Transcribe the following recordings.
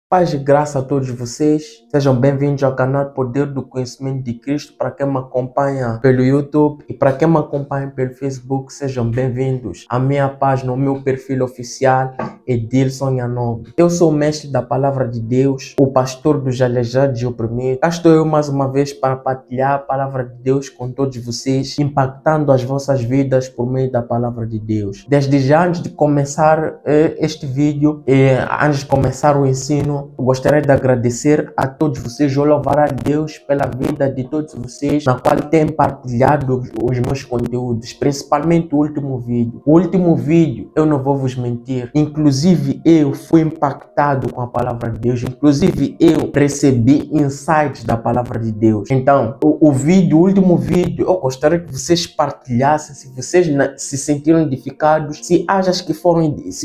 Paz e graça a todos vocês. Sejam bem-vindos ao canal Poder do Conhecimento de Cristo. Para quem me acompanha pelo YouTube e para quem me acompanha pelo Facebook, sejam bem-vindos à minha página, ao meu perfil oficial, Edilson Yanob. Eu sou o mestre da Palavra de Deus, o pastor dos aleijados e oprimidos. Cá estou eu mais uma vez para partilhar a Palavra de Deus com todos vocês, impactando as vossas vidas por meio da Palavra de Deus. Desde já, antes de começar este vídeo, antes de começar o ensino, gostaria de agradecer a todos vocês, ou louvar a Deus pela vida de todos vocês, na qual têm partilhado os meus conteúdos, principalmente o último vídeo. O último vídeo, eu não vou vos mentir, inclusive eu fui impactado com a Palavra de Deus, inclusive eu recebi insights da Palavra de Deus. Então, o último vídeo, eu gostaria que vocês partilhassem, se vocês se sentiram edificados, se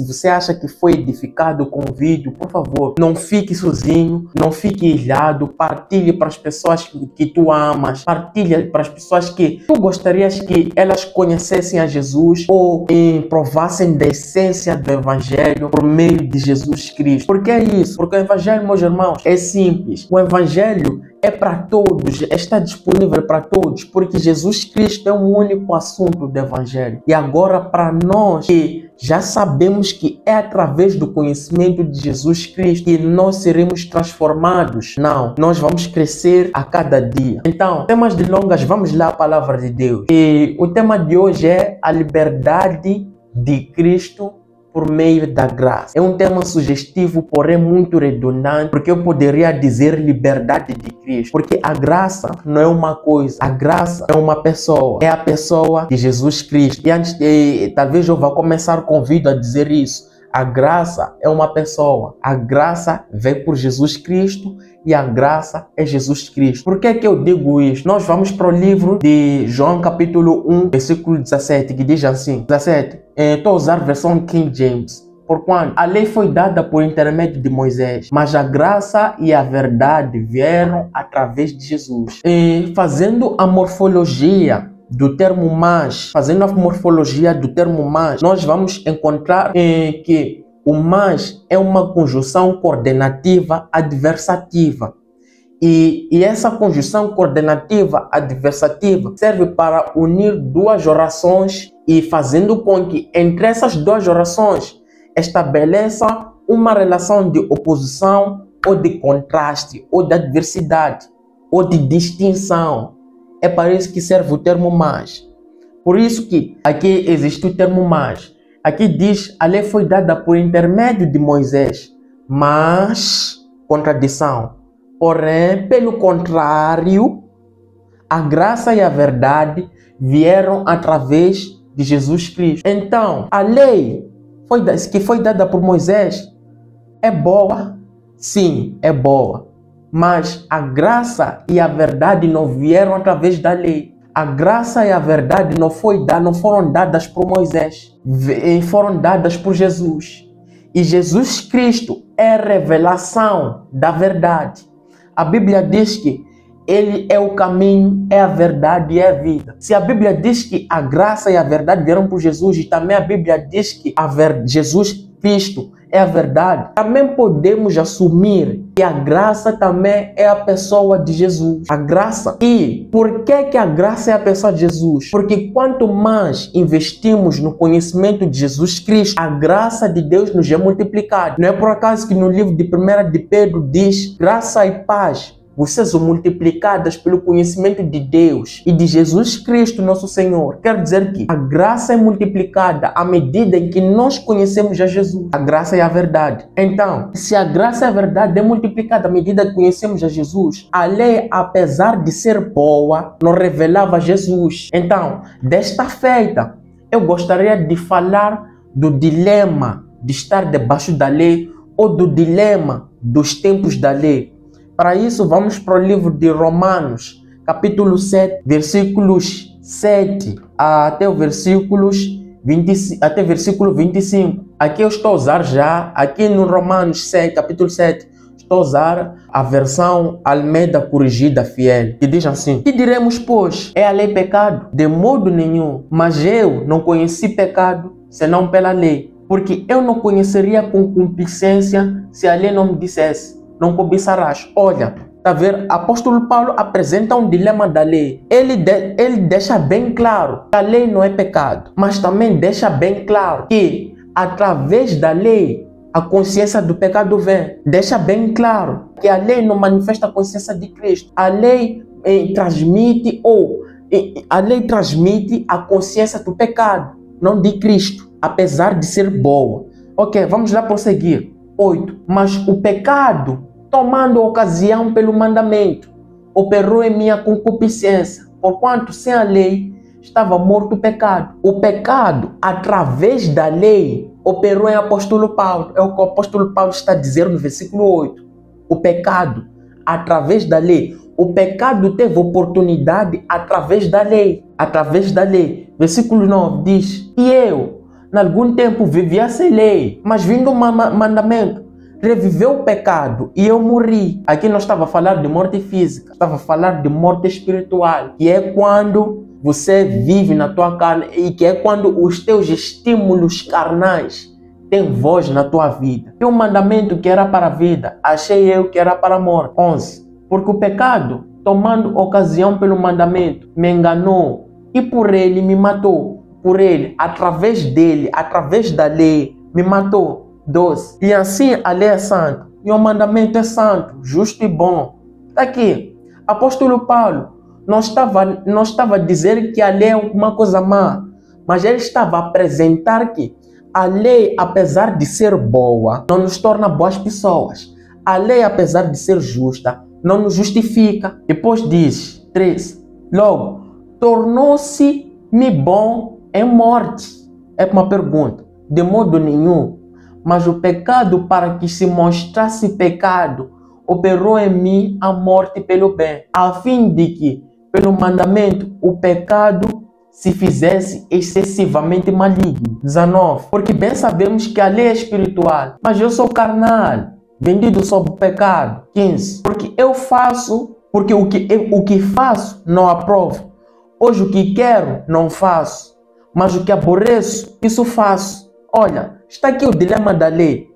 você acha que foi edificado com o vídeo, por favor, não fique sozinho, não fique ilhado, partilhe para as pessoas que tu amas, partilhe para as pessoas que tu gostarias que elas conhecessem a Jesus ou provassem da essência do Evangelho por meio de Jesus Cristo. Por que é isso? Porque o Evangelho, meus irmãos, é simples. O Evangelho é para todos, está disponível para todos, porque Jesus Cristo é o único assunto do Evangelho. E agora, para nós que já sabemos que é através do conhecimento de Jesus Cristo que nós seremos transformados. Não, nós vamos crescer a cada dia. Então, sem mais delongas, vamos lá à Palavra de Deus. E o tema de hoje é a liberdade de Cristo por meio da graça. É um tema sugestivo, porém muito redundante, porque eu poderia dizer liberdade de Cristo, porque a graça não é uma coisa, a graça é uma pessoa, é a pessoa de Jesus Cristo. E talvez eu vá começar com o vídeo a dizer isso. A graça é uma pessoa, a graça vem por Jesus Cristo e a graça é Jesus Cristo. Por que eu digo isso? Nós vamos para o livro de João capítulo 1, versículo 17, que diz assim, 17, estou a usar a versão King James. Porquanto a lei foi dada por intermédio de Moisés, mas a graça e a verdade vieram através de Jesus. Fazendo a morfologia do termo mas, nós vamos encontrar que o mas é uma conjunção coordenativa adversativa. E essa conjunção coordenativa adversativa serve para unir duas orações e fazendo com que entre essas duas orações estabeleça uma relação de oposição ou de contraste, ou de adversidade, ou de distinção. É para isso que serve o termo mas. Por isso que aqui existe o termo mas. Aqui diz, a lei foi dada por intermédio de Moisés, mas, contradição. Porém, pelo contrário, a graça e a verdade vieram através de Jesus Cristo. Então, a lei que foi dada por Moisés é boa? Sim, é boa. Mas a graça e a verdade não vieram através da lei. A graça e a verdade não foram dadas por Moisés, foram dadas por Jesus. E Jesus Cristo é a revelação da verdade. A Bíblia diz que Ele é o caminho, é a verdade e é a vida. Se a Bíblia diz que a graça e a verdade vieram por Jesus, e também a Bíblia diz que Jesus Cristo é a verdade, também podemos assumir que a graça também é a pessoa de Jesus. A graça. E por que a graça é a pessoa de Jesus? Porque quanto mais investimos no conhecimento de Jesus Cristo, a graça de Deus nos é multiplicada. Não é por acaso que no livro de 1 de Pedro diz, graça e paz vocês são multiplicadas pelo conhecimento de Deus e de Jesus Cristo, nosso Senhor. Quer dizer que a graça é multiplicada à medida em que nós conhecemos a Jesus. A graça é a verdade. Então, se a graça e a verdade é multiplicada à medida que conhecemos a Jesus, a lei, apesar de ser boa, não revelava Jesus. Então, desta feita, eu gostaria de falar do dilema de estar debaixo da lei ou do dilema dos tempos da lei. Para isso, vamos para o livro de Romanos, capítulo 7, versículos 7 até o versículo 25. Aqui eu estou a usar já, aqui no Romanos 7, capítulo 7, estou a usar a versão Almeida Corrigida Fiel, que diz assim, que diremos, pois, é a lei pecado? De modo nenhum, mas eu não conheci pecado, senão pela lei, Porque eu não conheceria com concupiscência se a lei não me dissesse, não cobiçarás. Olha, tá vendo? Apóstolo Paulo apresenta um dilema da lei. Ele deixa bem claro que a lei não é pecado, mas também deixa bem claro que através da lei a consciência do pecado vem. Deixa bem claro que a lei não manifesta a consciência de Cristo. A lei transmite a consciência do pecado, não de Cristo, apesar de ser boa. Ok, vamos lá prosseguir. 8. Mas o pecado, tomando ocasião pelo mandamento, operou em minha concupiscência, porquanto sem a lei estava morto o pecado. O pecado, através da lei, operou em apóstolo Paulo. É o que o apóstolo Paulo está dizendo no versículo 8. O pecado, através da lei. O pecado teve oportunidade através da lei. Através da lei. Versículo 9 diz: e eu, em algum tempo, vivia sem lei, mas vindo um mandamento, reviveu o pecado e eu morri. Aqui não estava a falar de morte física, estava a falar de morte espiritual, que é quando você vive na tua carne e que é quando os teus estímulos carnais têm voz na tua vida. E o mandamento que era para a vida, achei eu que era para a morte. 11. Porque o pecado, tomando ocasião pelo mandamento, me enganou e por ele me matou. Por ele, através dele, através da lei, me matou. 12. E assim a lei é santa, e o mandamento é santo, justo e bom. Está aqui, apóstolo Paulo não estava a dizer que a lei é uma coisa má, mas ele estava a apresentar que a lei, apesar de ser boa, não nos torna boas pessoas. A lei, apesar de ser justa, não nos justifica. Depois diz, 13. Logo, tornou-se-me bom em morte. É uma pergunta. De modo nenhum. Mas o pecado, para que se mostrasse pecado, operou em mim a morte pelo bem, a fim de que, pelo mandamento, o pecado se fizesse excessivamente maligno. 19. Porque bem sabemos que a lei é espiritual, mas eu sou carnal, vendido sob o pecado. 15. Porque o que faço não aprovo. Hoje o que quero não faço, mas o que aborreço, isso faço. Olha, está aqui o dilema da lei.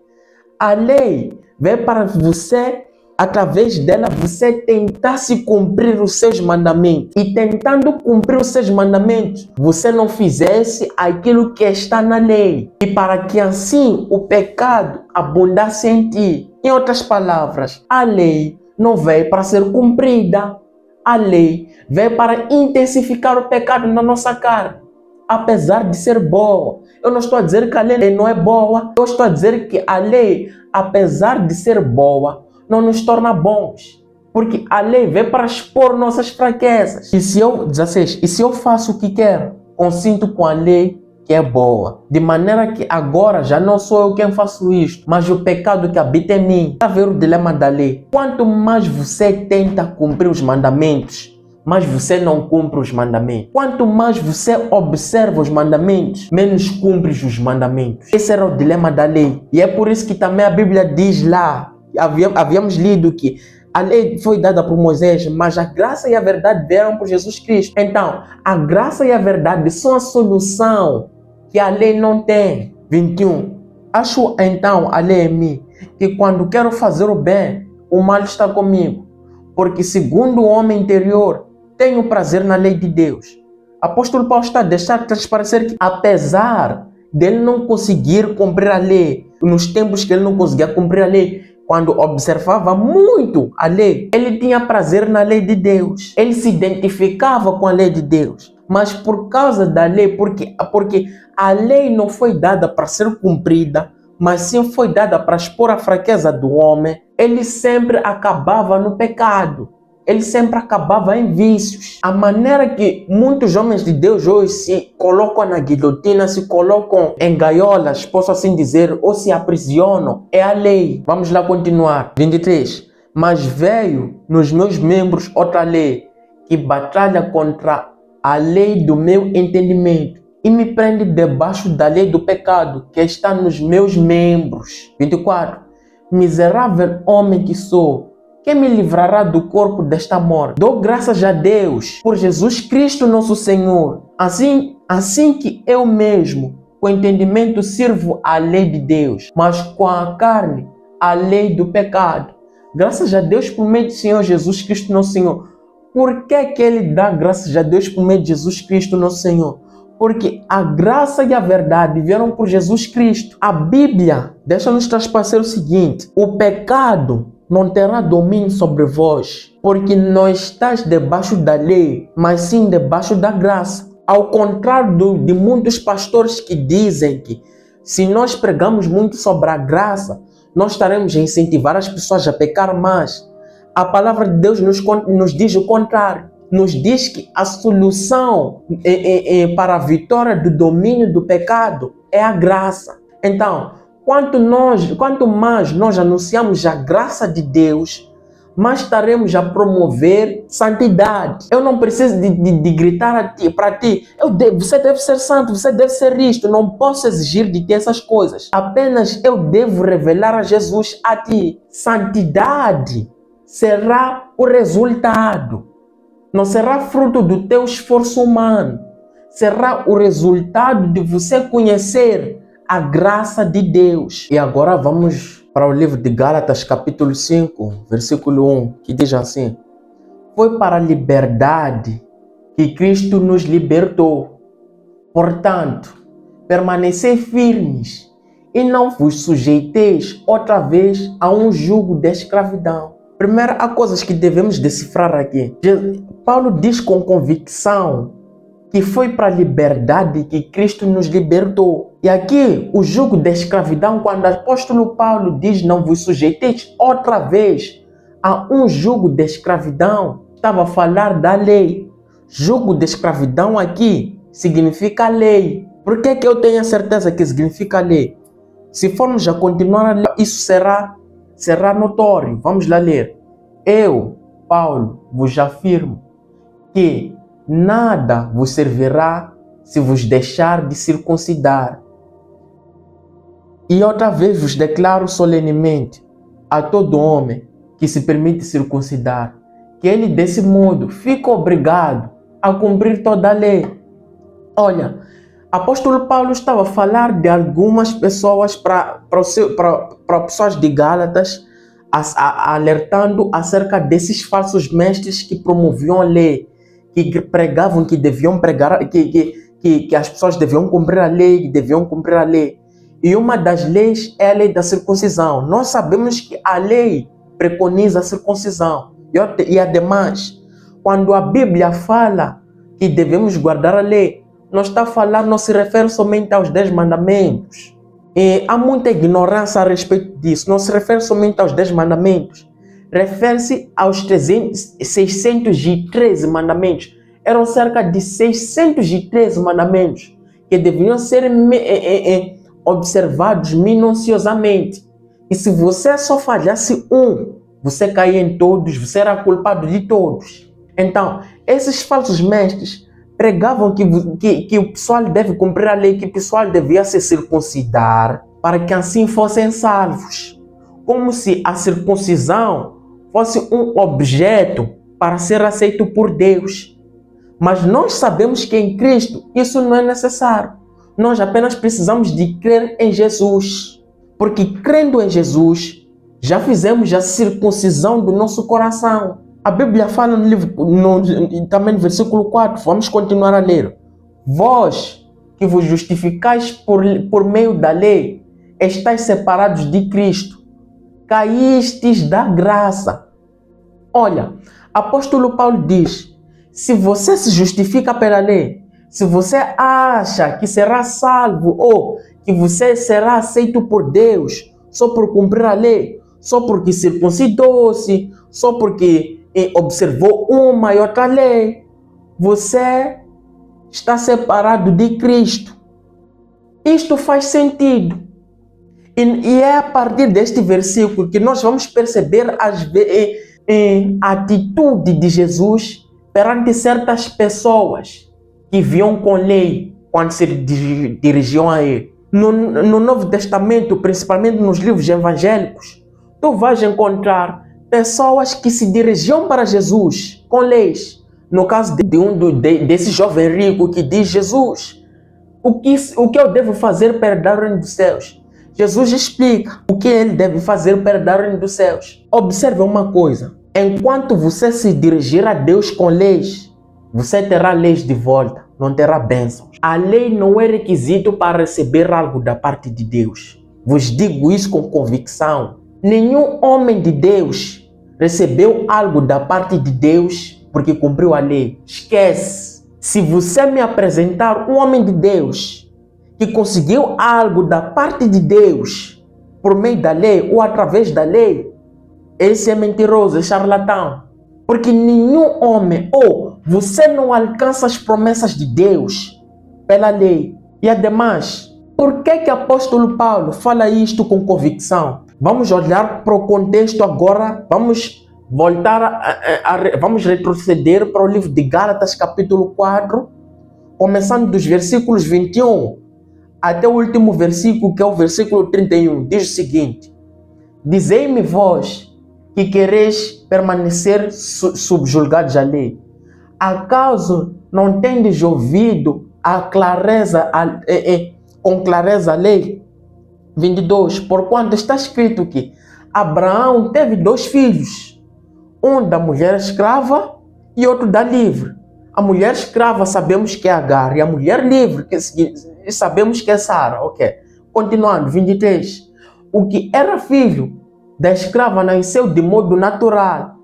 A lei veio para você, através dela, você tentar se cumprir os seus mandamentos. E tentando cumprir os seus mandamentos, você não fizesse aquilo que está na lei. E para que assim o pecado abundasse em ti. Em outras palavras, a lei não veio para ser cumprida. A lei veio para intensificar o pecado na nossa carne. Apesar de ser boa. Eu não estou a dizer que a lei não é boa. Eu estou a dizer que a lei, apesar de ser boa, não nos torna bons. Porque a lei veio para expor nossas fraquezas. 16. E se eu faço o que quero, consinto com a lei que é boa. De maneira que agora já não sou eu quem faço isto, mas o pecado que habita em mim. Está a ver o dilema da lei? Quanto mais você tenta cumprir os mandamentos, mas você não cumpre os mandamentos. Quanto mais você observa os mandamentos, menos cumpres os mandamentos. Esse era o dilema da lei. E é por isso que também a Bíblia diz lá, havíamos lido que a lei foi dada por Moisés, mas a graça e a verdade vieram por Jesus Cristo. Então, a graça e a verdade são a solução que a lei não tem. 21. Acho então a lei em mim, que quando quero fazer o bem, o mal está comigo. Porque segundo o homem interior, tenho prazer na lei de Deus. Apóstolo Paulo está a deixar transparecer que, apesar dele não conseguir cumprir a lei, nos tempos que ele não conseguia cumprir a lei, quando observava muito a lei, ele tinha prazer na lei de Deus. Ele se identificava com a lei de Deus. Mas por causa da lei, porque a lei não foi dada para ser cumprida, mas sim foi dada para expor a fraqueza do homem, ele sempre acabava no pecado. Ele sempre acabava em vícios. A maneira que muitos homens de Deus hoje se colocam na guilhotina, se colocam em gaiolas, posso assim dizer, ou se aprisionam, é a lei. Vamos lá continuar. 23. Mas veio nos meus membros outra lei, que batalha contra a lei do meu entendimento e me prende debaixo da lei do pecado que está nos meus membros. 24. Miserável homem que sou, quem me livrará do corpo desta morte? Dou graças a Deus por Jesus Cristo nosso Senhor. Assim que eu mesmo com entendimento sirvo à lei de Deus, mas com a carne, a lei do pecado. Graças a Deus por meio do Senhor Jesus Cristo, nosso Senhor. Por que que Ele dá graças a Deus por meio de Jesus Cristo, nosso Senhor? Porque a graça e a verdade vieram por Jesus Cristo. A Bíblia deixa-nos transparecer o seguinte: o pecado não terá domínio sobre vós, porque não estás debaixo da lei, mas sim debaixo da graça. Ao contrário de muitos pastores que dizem que se nós pregamos muito sobre a graça, nós estaremos a incentivar as pessoas a pecar mais. A palavra de Deus nos diz o contrário. Nos diz que a solução para a vitória do domínio do pecado é a graça. Então, quanto mais nós anunciamos a graça de Deus, mais estaremos a promover santidade. Eu não preciso de gritar para ti, você deve ser santo, você deve ser isto. Não posso exigir de ti essas coisas. Apenas eu devo revelar a Jesus a ti. Santidade será o resultado. Não será fruto do teu esforço humano. Será o resultado de você conhecer a graça de Deus. E agora vamos para o livro de Gálatas, capítulo 5, versículo 1, que diz assim: foi para a liberdade que Cristo nos libertou. Portanto, permanecei firmes e não vos sujeiteis outra vez a um jugo de escravidão. Primeiro, há coisas que devemos decifrar aqui. Paulo diz com convicção que foi para a liberdade que Cristo nos libertou. E aqui, o jugo da escravidão, quando o apóstolo Paulo diz não vos sujeiteis outra vez a um jugo de escravidão, estava a falar da lei. Jugo de escravidão aqui significa lei. Por que que eu tenho a certeza que significa lei? Se formos a continuar a ler, isso será notório. Vamos lá ler. Eu, Paulo, vos afirmo que nada vos servirá se vos deixar de circuncidar. E outra vez vos declaro solenemente a todo homem que se permite circuncidar, que ele desse modo fica obrigado a cumprir toda a lei. Olha, apóstolo Paulo estava a falar de algumas pessoas para pessoas de Gálatas, alertando acerca desses falsos mestres que promoviam a lei, que pregavam que deviam pregar, que as pessoas deviam cumprir a lei, E uma das leis é a lei da circuncisão. Nós sabemos que a lei preconiza a circuncisão. E ademais, quando a Bíblia fala que devemos guardar a lei, não está a falar, não se refere somente aos 10 mandamentos. E há muita ignorância a respeito disso. Não se refere somente aos 10 mandamentos. Refere-se aos 613 mandamentos. Eram cerca de 613 mandamentos que deveriam ser observados minuciosamente. E se você só falhasse um, você caía em todos, você era culpado de todos. Então, esses falsos mestres pregavam que o pessoal deve cumprir a lei, que o pessoal devia se circuncidar para que assim fossem salvos. Como se a circuncisão fosse um objeto para ser aceito por Deus. Mas nós sabemos que em Cristo isso não é necessário. Nós apenas precisamos de crer em Jesus. Porque crendo em Jesus, já fizemos a circuncisão do nosso coração. A Bíblia fala no livro, também no versículo 4, vamos continuar a ler. Vós que vos justificais por meio da lei, estáis separados de Cristo, caístes da graça. Olha, apóstolo Paulo diz, se você se justifica pela lei, se você acha que será salvo ou que você será aceito por Deus só por cumprir a lei, só porque circuncidou-se, só porque observou uma e outra lei, você está separado de Cristo. Isto faz sentido. E é a partir deste versículo que nós vamos perceber a atitude de Jesus perante certas pessoas que viam com lei quando se dirigiam a ele. No Novo Testamento, principalmente nos livros evangélicos, tu vais encontrar pessoas que se dirigiam para Jesus com leis. No caso desse jovem rico que diz, Jesus, o que eu devo fazer para herdar o reino dos céus? Jesus explica o que ele deve fazer para herdar o reino dos céus. Observe uma coisa. Enquanto você se dirigir a Deus com leis, você terá leis de volta, não terá bênçãos. A lei não é requisito para receber algo da parte de Deus. Vos digo isso com convicção. Nenhum homem de Deus recebeu algo da parte de Deus porque cumpriu a lei. Esquece. Se você me apresentar um homem de Deus que conseguiu algo da parte de Deus por meio da lei ou através da lei, esse é mentiroso, é charlatão. Porque nenhum homem, ou você não alcança as promessas de Deus pela lei. E ademais, por que o apóstolo Paulo fala isto com convicção? Vamos olhar para o contexto agora, vamos voltar, vamos retroceder para o livro de Gálatas capítulo 4, começando dos versículos 21 até o último versículo, que é o versículo 31, diz o seguinte: dizei-me vós que quereis permanecer subjulgados à lei. Acaso não tendes ouvido com clareza a lei? 22. Porquanto está escrito que Abraão teve 2 filhos, um da mulher escrava e outro da livre. A mulher escrava sabemos que é Agar, e a mulher livre que sabemos que é Sara. Ok. Continuando, 23. O que era filho da escrava nasceu de modo natural,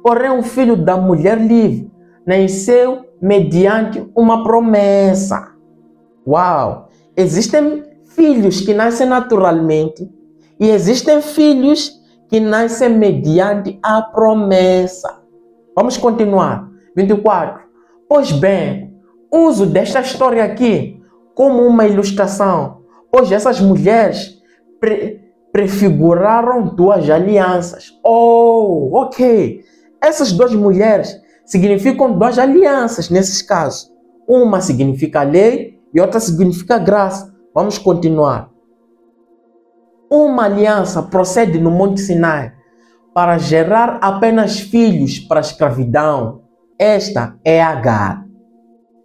porém o filho da mulher livre nasceu mediante uma promessa. Uau! Existem filhos que nascem naturalmente e existem filhos que nascem mediante a promessa. Vamos continuar. 24. Pois bem, uso desta história aqui como uma ilustração, pois essas mulheres prefiguraram 2 alianças. Oh, ok. Essas 2 mulheres significam 2 alianças nesses casos. Uma significa lei e outra significa graça. Vamos continuar. Uma aliança procede no Monte Sinai para gerar apenas filhos para a escravidão. Esta é Agar.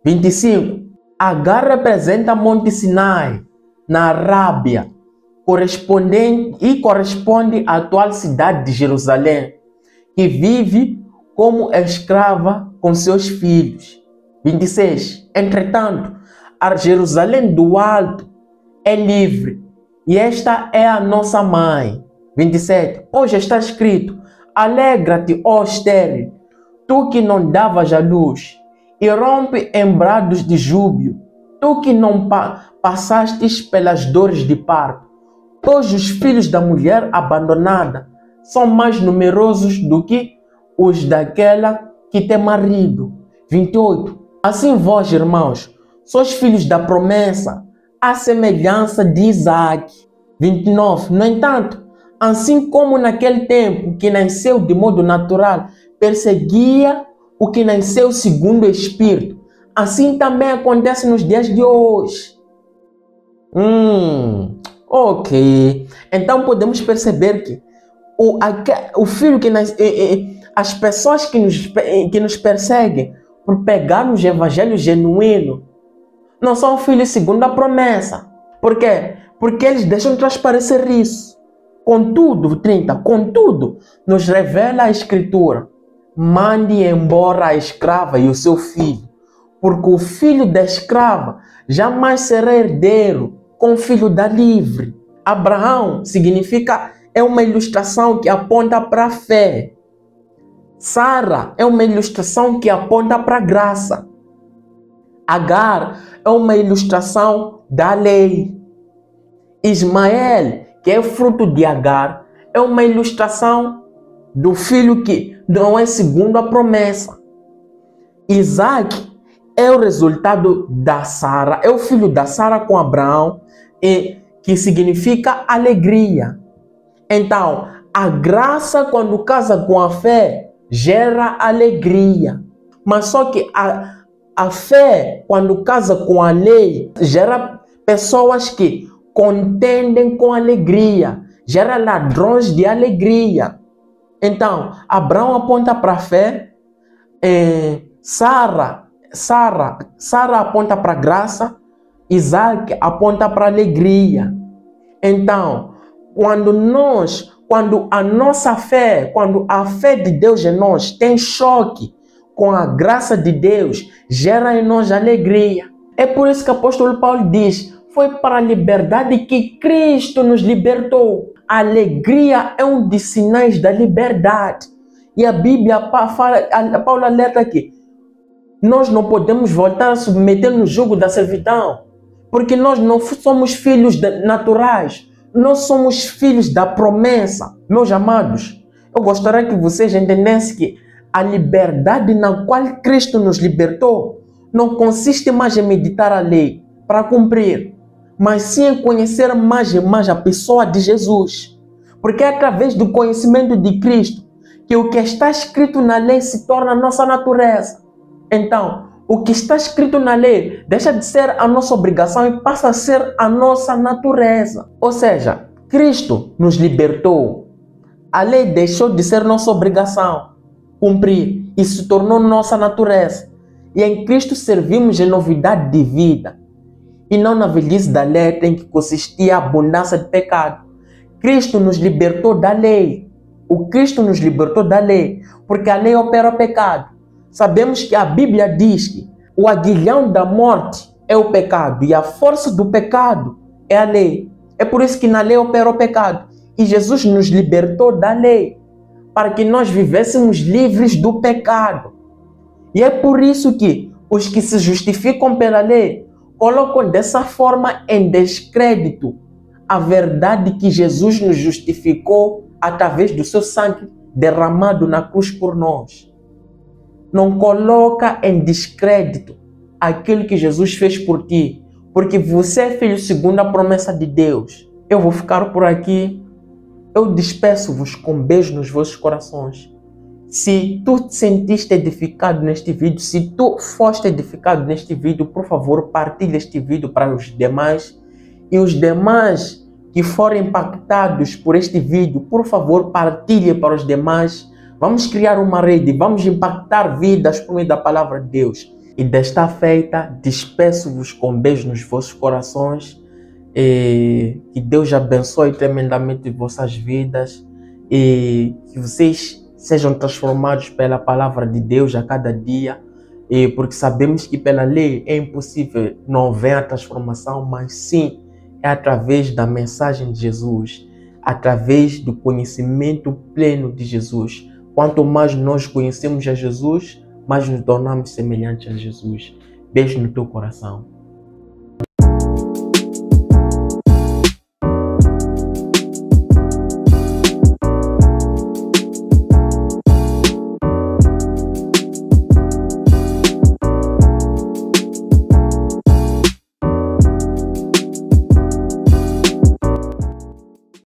25. Agar representa Monte Sinai, na Arábia, corresponde à atual cidade de Jerusalém, que vive como escrava com seus filhos. 26. Entretanto, a Jerusalém do Alto é livre, e esta é a nossa mãe. 27. Hoje está escrito: alegra-te, ó estéril, tu que não davas a luz, e rompe em brados de júbilo, tu que não passastes pelas dores de parto. Todos os filhos da mulher abandonada são mais numerosos do que os daquela que tem marido. 28. Assim vós, irmãos, sois filhos da promessa, à semelhança de Isaac. 29. No entanto, assim como naquele tempo que nasceu de modo natural perseguia o que nasceu segundo o Espírito, assim também acontece nos dias de hoje. Ok. Então podemos perceber que o filho que as pessoas que nos perseguem por pegarmos o evangelho genuíno não são filhos segundo a promessa. Por quê? Porque eles deixam transparecer isso. Contudo, 30. Contudo, nos revela a Escritura: mande embora a escrava e o seu filho, porque o filho da escrava jamais será herdeiro com o filho da livre. Abraão é uma ilustração que aponta para a fé. Sara é uma ilustração que aponta para a graça. Agar é uma ilustração da lei. Ismael, que é fruto de Agar, é uma ilustração do filho que não é segundo a promessa. Isaac é o resultado da Sara, é o filho da Sara com Abraão, que significa alegria. Então, a graça, quando casa com a fé, gera alegria. Mas só que a fé, quando casa com a lei, gera pessoas que contendem com alegria, gera ladrões de alegria. Então, Abraão aponta para a fé, Sara aponta para a graça, Isaac aponta para a alegria. Então, quando a nossa fé, quando a fé de Deus em nós tem choque com a graça de Deus, gera em nós alegria. É por isso que o apóstolo Paulo diz: foi para a liberdade que Cristo nos libertou. A alegria é um dos sinais da liberdade. E a Bíblia fala, Paulo alerta aqui: nós não podemos voltar a submeter no jugo da servidão, porque nós não somos filhos naturais, nós somos filhos da promessa. Meus amados, eu gostaria que vocês entendessem que a liberdade na qual Cristo nos libertou não consiste mais em meditar a lei para cumprir, mas sim em conhecer mais e mais a pessoa de Jesus. Porque é através do conhecimento de Cristo que o que está escrito na lei se torna a nossa natureza. Então, o que está escrito na lei deixa de ser a nossa obrigação e passa a ser a nossa natureza. Ou seja, Cristo nos libertou. A lei deixou de ser nossa obrigação cumprir e se tornou nossa natureza. E em Cristo servimos em novidade de vida e não na velhice da lei em que consistia a abundância de pecado. Cristo nos libertou da lei. O Cristo nos libertou da lei, porque a lei opera o pecado. Sabemos que a Bíblia diz que o aguilhão da morte é o pecado e a força do pecado é a lei. É por isso que na lei opera o pecado. E Jesus nos libertou da lei para que nós vivêssemos livres do pecado. E é por isso que os que se justificam pela lei colocam dessa forma em descrédito a verdade que Jesus nos justificou através do seu sangue derramado na cruz por nós. Não coloca em descrédito aquilo que Jesus fez por ti, porque você é filho segundo a promessa de Deus. Eu vou ficar por aqui. Eu despeço-vos com beijo nos vossos corações. Se tu te sentiste edificado neste vídeo, se tu foste edificado neste vídeo, por favor, partilhe este vídeo para os demais. E os demais que forem impactados por este vídeo, por favor, partilhe para os demais. Vamos criar uma rede, vamos impactar vidas por meio da palavra de Deus. E desta feita, despeço-vos com beijo nos vossos corações. E que Deus abençoe tremendamente vossas vidas. E que vocês sejam transformados pela palavra de Deus a cada dia. E porque sabemos que pela lei é impossível, não vem a transformação, mas sim é através da mensagem de Jesus, através do conhecimento pleno de Jesus. Quanto mais nós conhecemos a Jesus, mais nos tornamos semelhantes a Jesus. Beijo no teu coração.